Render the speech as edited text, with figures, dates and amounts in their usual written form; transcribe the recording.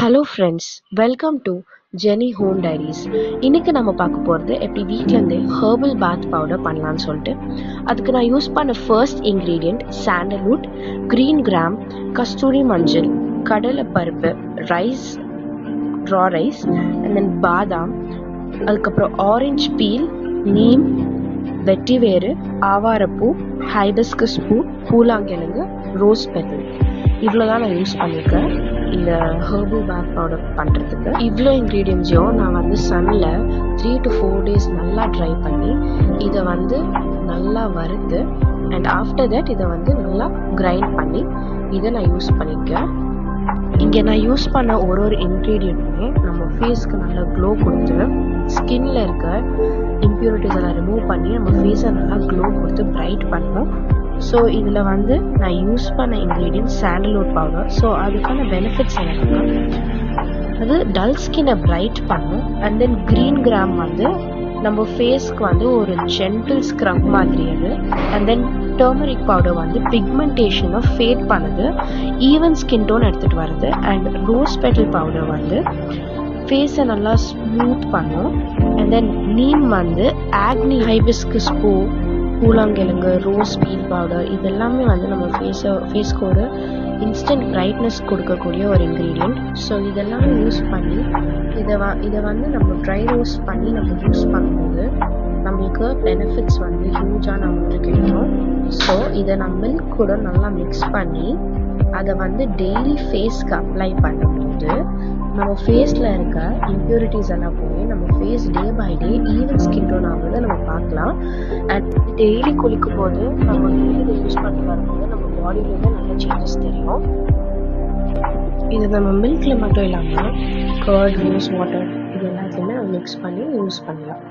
Hello friends, welcome to Jenny home diaries. இன்னைக்கு நம்ம பார்க்க போகிறது எப்படி வீட்டிலேருந்தே ஹெர்பல் பாத் பவுடர் பண்ணலான்னு சொல்லிட்டு. அதுக்கு நான் யூஸ் பண்ண first ingredient sandalwood, green gram, கஸ்தூரி மஞ்சள், கடலை பருப்பு, rice, raw rice, and then பாதாம், அதுக்கப்புறம் ஆரஞ்ச் பீல், நீம், வெட்டிவேறு, ஆவாரப்பூ, ஹைபிஸ்கஸ் பூ, பூலாங்கிழங்கு, ரோஸ் பெட்டல். இவ்வளோ தான் நான் யூஸ் பண்ணியிருக்கேன் இந்த ஹெர்பல் பாத் பவுடர் பண்ணுறதுக்கு. இவ்வளோ இன்க்ரீடியன்ஸையும் நான் சன்னில் 3 to 4 days நல்லா ட்ரை பண்ணி இதை நல்லா வறுத்து அண்ட் ஆஃப்டர் தட் இதை நல்லா கிரைண்ட் பண்ணி இதை நான் யூஸ் பண்ணியிருக்கேன். இங்கே நான் யூஸ் பண்ண ஒரு இன்க்ரீடியண்ட்டுமே நம்ம ஃபேஸ்க்கு நல்லா க்ளோ கொடுத்து ஸ்கின்ல இருக்க இம்ப்யூரிட்டிஸ் எல்லாம் ரிமூவ் பண்ணி நம்ம ஃபேஸை நல்லா க்ளோ கொடுத்து பிரைட் பண்ணோம். ஸோ இதில் நான் யூஸ் பண்ண இன்க்ரீடியன்ட் சாண்டல்வுட் பவுடர். ஸோ அதுக்கான பெனிஃபிட்ஸ் என்னன்னா அது டல் ஸ்கின்னை பிரைட் பண்ணும். அண்ட் தென் க்ரீன் கிராம் நம்ம ஃபேஸ்க்கு ஒரு ஜென்டில் ஸ்க்ரப் மாதிரி அது. அண்ட் தென் டர்மரிக் பவுடர் பிக்மெண்டேஷனை ஃபேட் பண்ணுது, ஈவன் ஸ்கின் டோன் எடுத்துகிட்டு வருது. அண்ட் ரோஸ் பெட்டல் பவுடர் ஃபேஸை நல்லா ஸ்மூத் பண்ணும். And then neem acne, hibiscus பூ, பூலாங்கிழங்கு, ரோஸ் பீல் பவுடர், இதெல்லாமே நம்ம ஃபேஸ்க்கு ஒரு இன்ஸ்டன்ட் பிரைட்னஸ் கொடுக்கக்கூடிய ஒரு இன்க்ரீடியண்ட். ஸோ இதெல்லாமே யூஸ் பண்ணி இதை நம்ம ட்ரை ரோஸ்ட் பண்ணி நம்ம யூஸ் பண்ணும்போது நம்மளுக்கு பெனிஃபிட்ஸ் ஹியூஜாக நம்மளுக்கு கிடைக்கும். ஸோ இதை நம்ம மில்க் கூட நல்லா மிக்ஸ் பண்ணி அதை டெய்லி ஃபேஸ்க்கு அப்ளை பண்ணும்போது நம்ம ஃபேஸில் இருக்க இம்ப்யூரிட்டிஸ் எல்லாம் போய் நம்ம face day by day even skin tone ஆகுறத நம்ம பார்க்கலாம். அண்ட் டெய்லி குளிக்கும் போது நம்ம இதை யூஸ் பண்ணி வரும்போது நம்ம பாடியிலேருந்து நல்ல சேஞ்சஸ் தெரியும். இதை நம்ம மில்கில் மட்டும் இல்லாமல் கர்ட், ரோஸ் வாட்டர், இது எல்லாத்தையுமே நம்ம மிக்ஸ் பண்ணி யூஸ் பண்ணலாம்.